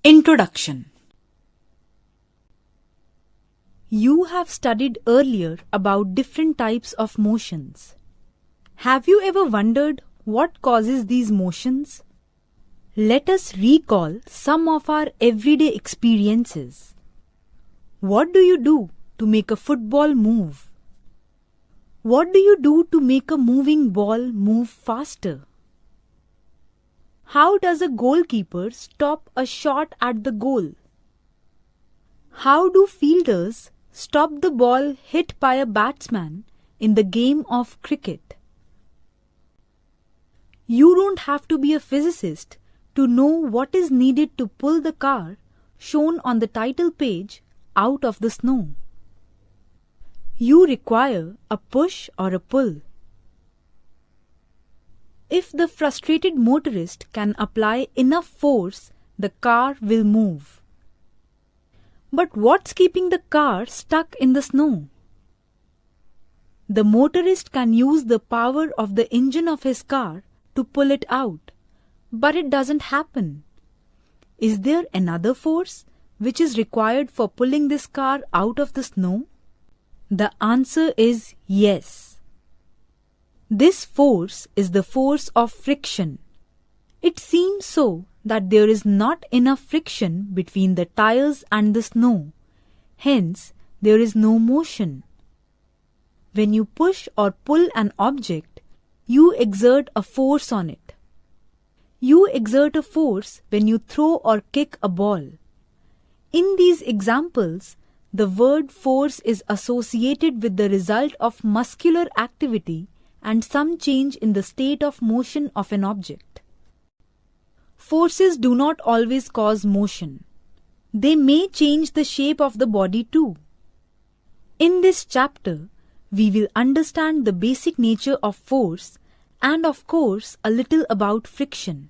Introduction. You have studied earlier about different types of motions. Have you ever wondered what causes these motions? Let us recall some of our everyday experiences. What do you do to make a football move? What do you do to make a moving ball move faster? How does a goalkeeper stop a shot at the goal? How do fielders stop the ball hit by a batsman in the game of cricket? You don't have to be a physicist to know what is needed to pull the car shown on the title page out of the snow. You require a push or a pull. If the frustrated motorist can apply enough force, the car will move. But what's keeping the car stuck in the snow? The motorist can use the power of the engine of his car to pull it out, but it doesn't happen. Is there another force which is required for pulling this car out of the snow? The answer is yes. This force is the force of friction. It seems so that there is not enough friction between the tires and the snow. Hence, there is no motion. When you push or pull an object, you exert a force on it. You exert a force when you throw or kick a ball. In these examples, the word force is associated with the result of muscular activity and some change in the state of motion of an object. Forces do not always cause motion. They may change the shape of the body too. In this chapter, we will understand the basic nature of force and of course a little about friction.